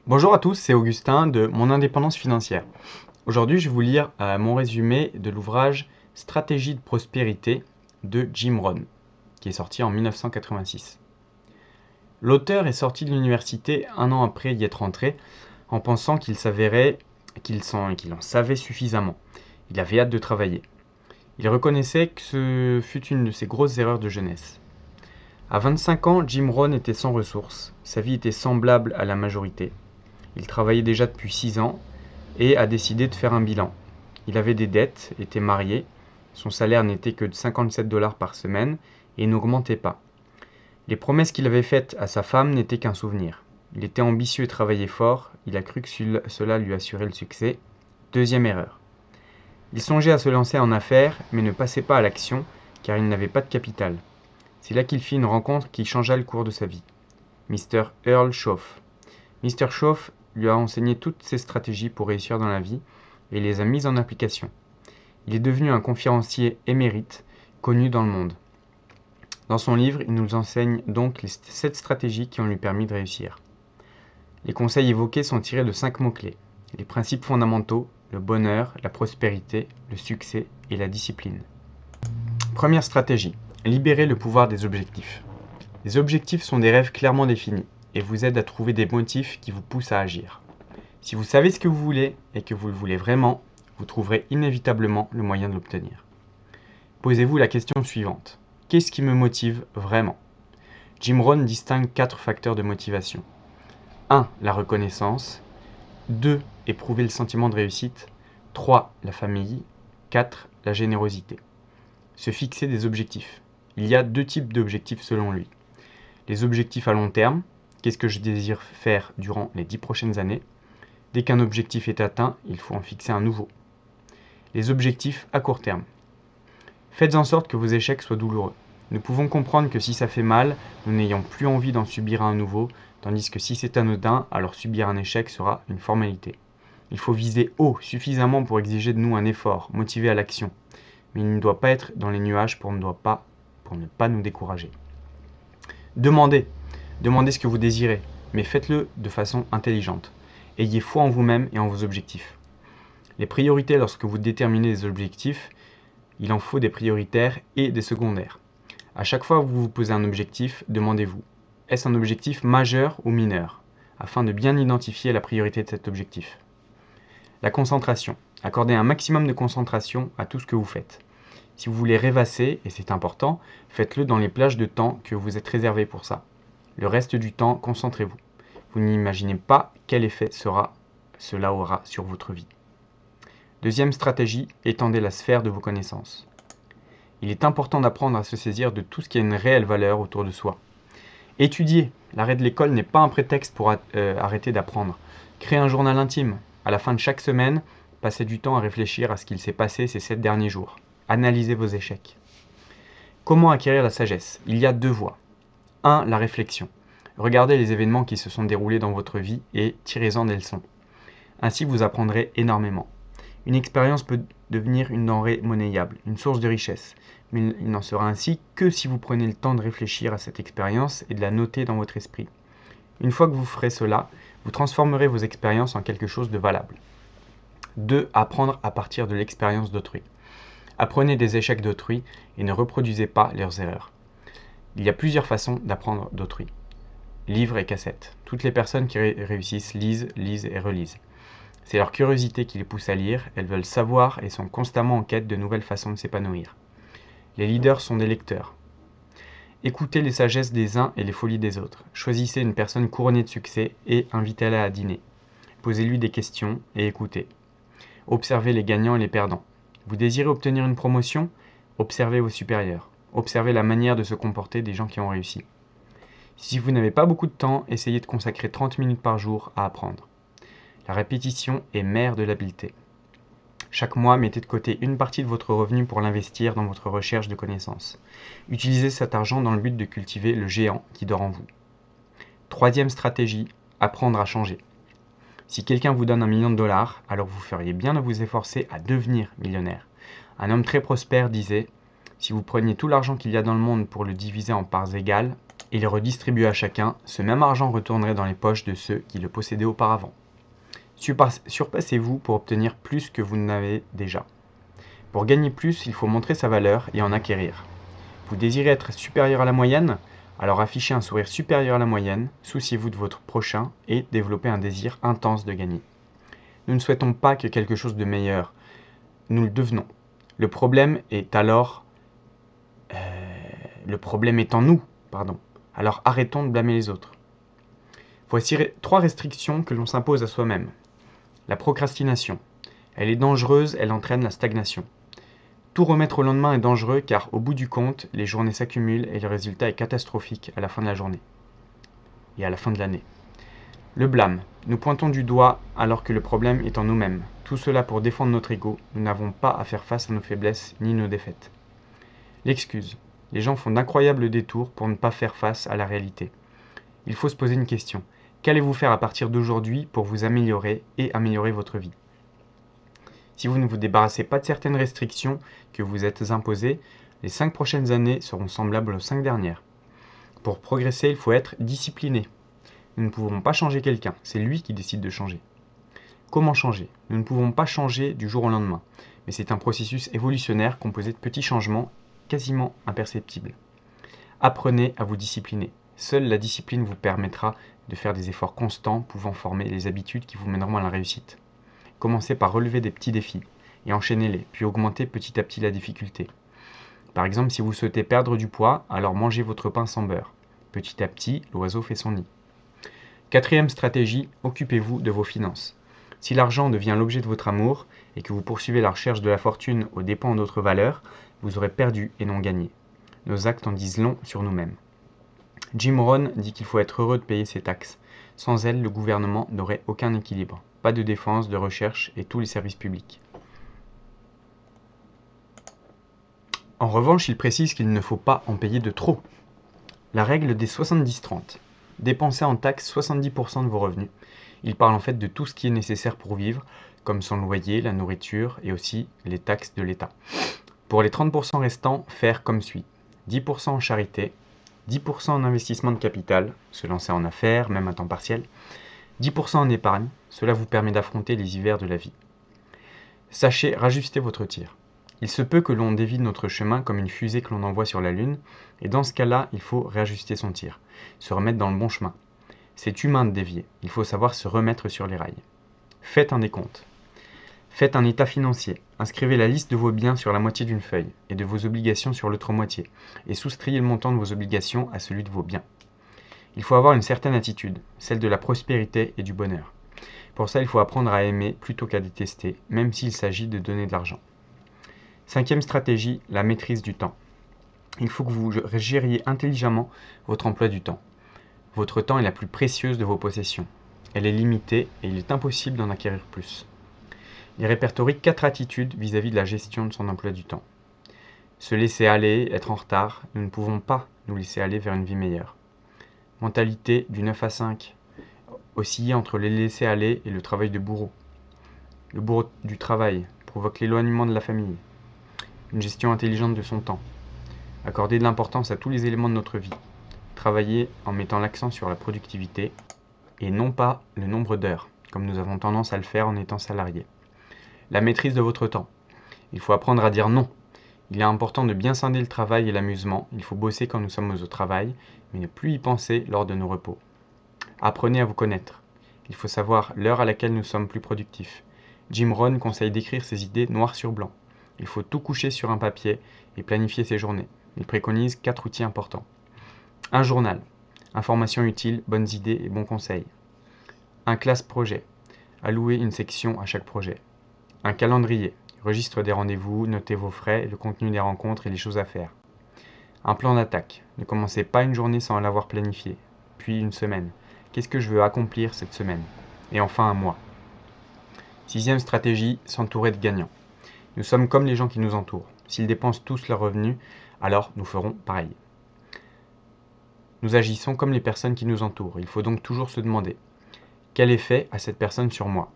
Bonjour à tous, c'est Augustin de Mon indépendance financière. Aujourd'hui, je vais vous lire mon résumé de l'ouvrage Stratégie de prospérité de Jim Rohn, qui est sorti en 1986. L'auteur est sorti de l'université un an après y être entré, en pensant qu'il s'avérait qu'il en savait suffisamment. Il avait hâte de travailler. Il reconnaissait que ce fut une de ses grosses erreurs de jeunesse. À 25 ans, Jim Rohn était sans ressources. Sa vie était semblable à la majorité. Il travaillait déjà depuis 6 ans et a décidé de faire un bilan. Il avait des dettes, était marié, son salaire n'était que de 57 dollars par semaine et n'augmentait pas. Les promesses qu'il avait faites à sa femme n'étaient qu'un souvenir. Il était ambitieux et travaillait fort, il a cru que cela lui assurait le succès. Deuxième erreur. Il songeait à se lancer en affaires, mais ne passait pas à l'action car il n'avait pas de capital. C'est là qu'il fit une rencontre qui changea le cours de sa vie. Mr. Earl Schoff. Mr. Schoff lui a enseigné toutes ses stratégies pour réussir dans la vie et les a mises en application. Il est devenu un conférencier émérite, connu dans le monde. Dans son livre, il nous enseigne donc les 7 stratégies qui ont lui permis de réussir. Les conseils évoqués sont tirés de 5 mots-clés. Les principes fondamentaux, le bonheur, la prospérité, le succès et la discipline. Première stratégie, libérer le pouvoir des objectifs. Les objectifs sont des rêves clairement définis et vous aident à trouver des motifs qui vous poussent à agir. Si vous savez ce que vous voulez et que vous le voulez vraiment, vous trouverez inévitablement le moyen de l'obtenir. Posez-vous la question suivante. Qu'est-ce qui me motive vraiment? Jim Rohn distingue 4 facteurs de motivation. 1. La reconnaissance. 2. Éprouver le sentiment de réussite. 3. La famille. 4. La générosité. Se fixer des objectifs. Il y a 2 types d'objectifs selon lui. Les objectifs à long terme. Qu'est-ce que je désire faire durant les 10 prochaines années? Dès qu'un objectif est atteint, il faut en fixer un nouveau. Les objectifs à court terme. Faites en sorte que vos échecs soient douloureux. Nous pouvons comprendre que si ça fait mal, nous n'ayons plus envie d'en subir un nouveau, tandis que si c'est anodin, alors subir un échec sera une formalité. Il faut viser haut, suffisamment pour exiger de nous un effort, motivé à l'action. Mais il ne doit pas être dans les nuages pour ne pas nous décourager. Demandez. Demandez ce que vous désirez, mais faites-le de façon intelligente. Ayez foi en vous-même et en vos objectifs. Les priorités lorsque vous déterminez les objectifs, il en faut des prioritaires et des secondaires. À chaque fois que vous vous posez un objectif, demandez-vous, est-ce un objectif majeur ou mineur, afin de bien identifier la priorité de cet objectif. La concentration. Accordez un maximum de concentration à tout ce que vous faites. Si vous voulez rêvasser, et c'est important, faites-le dans les plages de temps que vous êtes réservées pour ça. Le reste du temps, concentrez-vous. Vous n'imaginez pas quel effet cela aura sur votre vie. Deuxième stratégie, étendez la sphère de vos connaissances. Il est important d'apprendre à se saisir de tout ce qui a une réelle valeur autour de soi. Étudier. L'arrêt de l'école n'est pas un prétexte pour arrêter d'apprendre. Créez un journal intime. À la fin de chaque semaine, passez du temps à réfléchir à ce qu'il s'est passé ces 7 derniers jours. Analysez vos échecs. Comment acquérir la sagesse? Il y a 2 voies. 1. La réflexion. Regardez les événements qui se sont déroulés dans votre vie et tirez-en des leçons. Ainsi, vous apprendrez énormément. Une expérience peut devenir une denrée monnayable, une source de richesse, mais il n'en sera ainsi que si vous prenez le temps de réfléchir à cette expérience et de la noter dans votre esprit. Une fois que vous ferez cela, vous transformerez vos expériences en quelque chose de valable. 2. Apprendre à partir de l'expérience d'autrui. Apprenez des échecs d'autrui et ne reproduisez pas leurs erreurs. Il y a plusieurs façons d'apprendre d'autrui. Livres et cassettes. Toutes les personnes qui réussissent lisent et relisent. C'est leur curiosité qui les pousse à lire, elles veulent savoir et sont constamment en quête de nouvelles façons de s'épanouir. Les leaders sont des lecteurs. Écoutez les sagesses des uns et les folies des autres. Choisissez une personne couronnée de succès et invitez-la à dîner. Posez-lui des questions et écoutez. Observez les gagnants et les perdants. Vous désirez obtenir une promotion? Observez vos supérieurs. Observez la manière de se comporter des gens qui ont réussi. Si vous n'avez pas beaucoup de temps, essayez de consacrer 30 minutes par jour à apprendre. La répétition est mère de l'habileté. Chaque mois, mettez de côté une partie de votre revenu pour l'investir dans votre recherche de connaissances. Utilisez cet argent dans le but de cultiver le géant qui dort en vous. Troisième stratégie, apprendre à changer. Si quelqu'un vous donne 1 million de dollars, alors vous feriez bien de vous efforcer à devenir millionnaire. Un homme très prospère disait, si vous preniez tout l'argent qu'il y a dans le monde pour le diviser en parts égales, et le redistribuer à chacun, ce même argent retournerait dans les poches de ceux qui le possédaient auparavant. Surpassez-vous pour obtenir plus que vous n'avez déjà. Pour gagner plus, il faut montrer sa valeur et en acquérir. Vous désirez être supérieur à la moyenne? Alors affichez un sourire supérieur à la moyenne, souciez-vous de votre prochain et développez un désir intense de gagner. Nous ne souhaitons pas que quelque chose de meilleur, nous le devenons. Le problème est en nous, pardon. Alors arrêtons de blâmer les autres. Voici 3 restrictions que l'on s'impose à soi-même. La procrastination. Elle est dangereuse, elle entraîne la stagnation. Tout remettre au lendemain est dangereux car au bout du compte, les journées s'accumulent et le résultat est catastrophique à la fin de la journée et à la fin de l'année. Le blâme. Nous pointons du doigt alors que le problème est en nous-mêmes. Tout cela pour défendre notre ego. Nous n'avons pas à faire face à nos faiblesses ni nos défaites. L'excuse. Les gens font d'incroyables détours pour ne pas faire face à la réalité. Il faut se poser une question. Qu'allez-vous faire à partir d'aujourd'hui pour vous améliorer et améliorer votre vie? Si vous ne vous débarrassez pas de certaines restrictions que vous êtes imposées, les 5 prochaines années seront semblables aux 5 dernières. Pour progresser, il faut être discipliné. Nous ne pouvons pas changer quelqu'un, c'est lui qui décide de changer. Comment changer? Nous ne pouvons pas changer du jour au lendemain, mais c'est un processus évolutionnaire composé de petits changements quasiment imperceptibles. Apprenez à vous discipliner. Seule la discipline vous permettra de faire des efforts constants pouvant former les habitudes qui vous mèneront à la réussite. Commencez par relever des petits défis et enchaînez-les, puis augmentez petit à petit la difficulté. Par exemple, si vous souhaitez perdre du poids, alors mangez votre pain sans beurre. Petit à petit, l'oiseau fait son nid. 4e stratégie, occupez-vous de vos finances. Si l'argent devient l'objet de votre amour et que vous poursuivez la recherche de la fortune aux dépens d'autres valeurs, vous aurez perdu et non gagné. Nos actes en disent long sur nous-mêmes. Jim Rohn dit qu'il faut être heureux de payer ses taxes. Sans elles, le gouvernement n'aurait aucun équilibre. Pas de défense, de recherche et tous les services publics. En revanche, il précise qu'il ne faut pas en payer de trop. La règle des 70-30. Dépensez en taxes 70% de vos revenus. Il parle en fait de tout ce qui est nécessaire pour vivre, comme son loyer, la nourriture et aussi les taxes de l'État. Pour les 30% restants, faire comme suit. 10% en charité, 10% en investissement de capital, se lancer en affaires, même à temps partiel, 10% en épargne, cela vous permet d'affronter les hivers de la vie. Sachez rajuster votre tir. Il se peut que l'on dévie notre chemin comme une fusée que l'on envoie sur la Lune, et dans ce cas-là, il faut réajuster son tir, se remettre dans le bon chemin. C'est humain de dévier, il faut savoir se remettre sur les rails. Faites un décompte. Faites un état financier. Inscrivez la liste de vos biens sur la moitié d'une feuille et de vos obligations sur l'autre moitié, et soustrayez le montant de vos obligations à celui de vos biens. Il faut avoir une certaine attitude, celle de la prospérité et du bonheur. Pour ça, il faut apprendre à aimer plutôt qu'à détester, même s'il s'agit de donner de l'argent. 5e stratégie, la maîtrise du temps. Il faut que vous gériez intelligemment votre emploi du temps. Votre temps est la plus précieuse de vos possessions. Elle est limitée et il est impossible d'en acquérir plus. Il répertorie 4 attitudes vis-à-vis de la gestion de son emploi du temps. Se laisser aller, être en retard, nous ne pouvons pas nous laisser aller vers une vie meilleure. Mentalité du 9 à 5, osciller entre les laisser aller et le travail de bourreau. Le bourreau du travail provoque l'éloignement de la famille. Une gestion intelligente de son temps. Accorder de l'importance à tous les éléments de notre vie. Travailler en mettant l'accent sur la productivité et non pas le nombre d'heures, comme nous avons tendance à le faire en étant salarié. La maîtrise de votre temps. Il faut apprendre à dire non. Il est important de bien scinder le travail et l'amusement. Il faut bosser quand nous sommes au travail, mais ne plus y penser lors de nos repos. Apprenez à vous connaître. Il faut savoir l'heure à laquelle nous sommes plus productifs. Jim Rohn conseille d'écrire ses idées noir sur blanc. Il faut tout coucher sur un papier et planifier ses journées. Il préconise 4 outils importants. Un journal. Informations utiles, bonnes idées et bons conseils. Un classe projet. Allouer une section à chaque projet. Un calendrier. Registre des rendez-vous, notez vos frais, le contenu des rencontres et les choses à faire. Un plan d'attaque. Ne commencez pas une journée sans l'avoir planifié. Puis une semaine. Qu'est-ce que je veux accomplir cette semaine? Et enfin un mois. 6e stratégie, s'entourer de gagnants. Nous sommes comme les gens qui nous entourent. S'ils dépensent tous leurs revenus, alors nous ferons pareil. Nous agissons comme les personnes qui nous entourent. Il faut donc toujours se demander, quel effet a cette personne sur moi?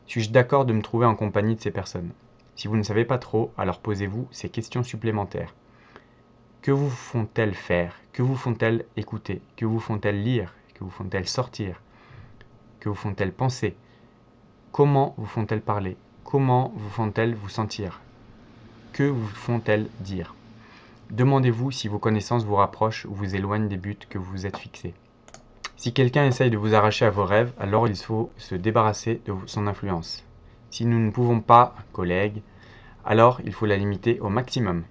Suis-je d'accord de me trouver en compagnie de ces personnes? Si vous ne savez pas trop, alors posez-vous ces questions supplémentaires. Que vous font-elles faire? Que vous font-elles écouter? Que vous font-elles lire? Que vous font-elles sortir? Que vous font-elles penser? Comment vous font-elles parler? Comment vous font-elles vous sentir? Que vous font-elles dire? Demandez-vous si vos connaissances vous rapprochent ou vous éloignent des buts que vous vous êtes fixés. Si quelqu'un essaye de vous arracher à vos rêves, alors il faut se débarrasser de son influence. Si nous ne pouvons pas, collègues, alors il faut la limiter au maximum.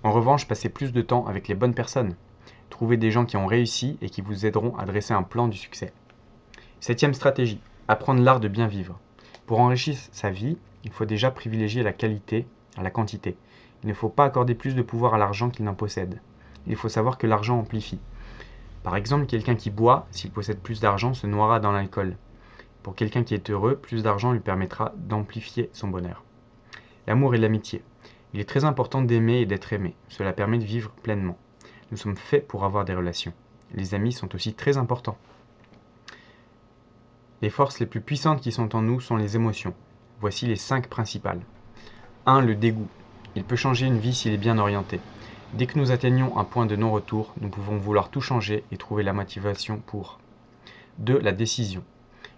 En revanche, passez plus de temps avec les bonnes personnes. Trouvez des gens qui ont réussi et qui vous aideront à dresser un plan du succès. 7e stratégie, apprendre l'art de bien vivre. Pour enrichir sa vie, il faut déjà privilégier la qualité à la quantité. Il ne faut pas accorder plus de pouvoir à l'argent qu'il n'en possède. Il faut savoir que l'argent amplifie. Par exemple, quelqu'un qui boit, s'il possède plus d'argent, se noiera dans l'alcool. Pour quelqu'un qui est heureux, plus d'argent lui permettra d'amplifier son bonheur. L'amour et l'amitié. Il est très important d'aimer et d'être aimé. Cela permet de vivre pleinement. Nous sommes faits pour avoir des relations. Les amis sont aussi très importants. Les forces les plus puissantes qui sont en nous sont les émotions. Voici les 5 principales. 1. Le dégoût. Il peut changer une vie s'il est bien orienté. Dès que nous atteignons un point de non-retour, nous pouvons vouloir tout changer et trouver la motivation pour. 2. La décision.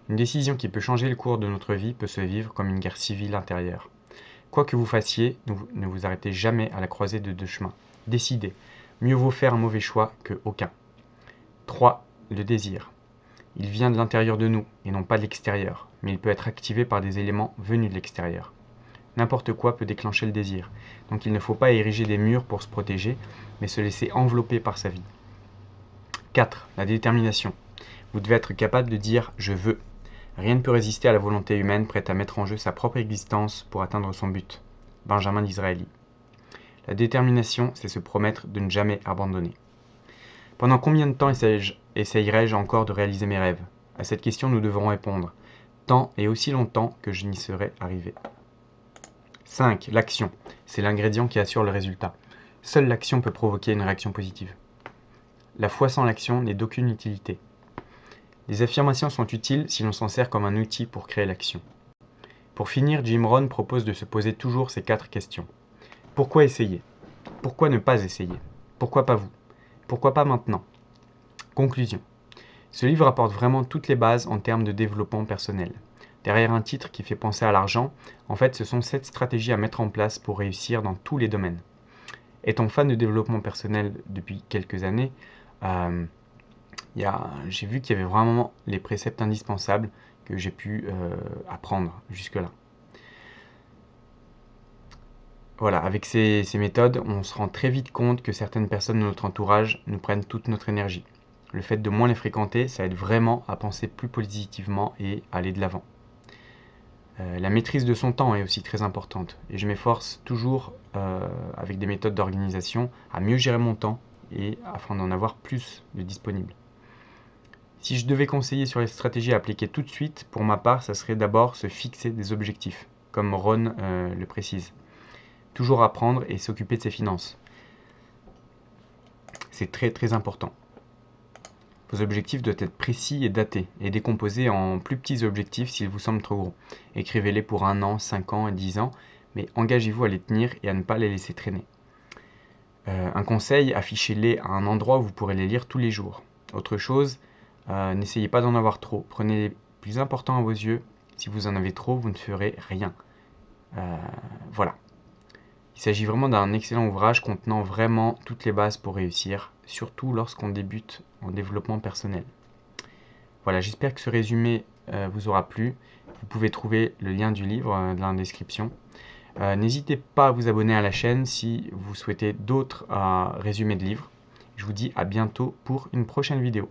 Une décision qui peut changer le cours de notre vie peut se vivre comme une guerre civile intérieure. Quoi que vous fassiez, ne vous arrêtez jamais à la croisée de 2 chemins. Décidez. Mieux vaut faire un mauvais choix que aucun. 3. Le désir. Il vient de l'intérieur de nous et non pas de l'extérieur, mais il peut être activé par des éléments venus de l'extérieur. N'importe quoi peut déclencher le désir, donc il ne faut pas ériger des murs pour se protéger, mais se laisser envelopper par sa vie. 4. La détermination. Vous devez être capable de dire « je veux ». Rien ne peut résister à la volonté humaine prête à mettre en jeu sa propre existence pour atteindre son but. Benjamin Disraeli. La détermination, c'est se promettre de ne jamais abandonner. Pendant combien de temps essayerai-je encore de réaliser mes rêves? À cette question, nous devrons répondre tant et aussi longtemps que je n'y serai arrivé. 5. L'action. C'est l'ingrédient qui assure le résultat. Seule l'action peut provoquer une réaction positive. La foi sans l'action n'est d'aucune utilité. Les affirmations sont utiles si l'on s'en sert comme un outil pour créer l'action. Pour finir, Jim Rohn propose de se poser toujours ces 4 questions. Pourquoi essayer? Pourquoi ne pas essayer? Pourquoi pas vous? Pourquoi pas maintenant? Conclusion. Ce livre apporte vraiment toutes les bases en termes de développement personnel. Derrière un titre qui fait penser à l'argent, en fait ce sont 7 stratégies à mettre en place pour réussir dans tous les domaines. Étant fan de développement personnel depuis quelques années, j'ai vu qu'il y avait vraiment les préceptes indispensables que j'ai pu apprendre jusque-là. Voilà, avec ces méthodes, on se rend très vite compte que certaines personnes de notre entourage nous prennent toute notre énergie. Le fait de moins les fréquenter, ça aide vraiment à penser plus positivement et à aller de l'avant. La maîtrise de son temps est aussi très importante et je m'efforce toujours, avec des méthodes d'organisation, à mieux gérer mon temps et afin d'en avoir plus de disponible. Si je devais conseiller sur les stratégies à appliquer tout de suite, pour ma part, ça serait d'abord se fixer des objectifs, comme Ron le précise. Toujours apprendre et s'occuper de ses finances. C'est très très important. Vos objectifs doivent être précis et datés, et décomposés en plus petits objectifs s'ils vous semblent trop gros. Écrivez-les pour 1 an, 5 ans et 10 ans, mais engagez-vous à les tenir et à ne pas les laisser traîner. Un conseil, affichez-les à un endroit où vous pourrez les lire tous les jours. Autre chose, n'essayez pas d'en avoir trop. Prenez les plus importants à vos yeux. Si vous en avez trop, vous ne ferez rien. Voilà. Il s'agit vraiment d'un excellent ouvrage contenant vraiment toutes les bases pour réussir, surtout lorsqu'on débute en développement personnel. Voilà, j'espère que ce résumé vous aura plu. Vous pouvez trouver le lien du livre dans la description. N'hésitez pas à vous abonner à la chaîne si vous souhaitez d'autres résumés de livres. Je vous dis à bientôt pour une prochaine vidéo.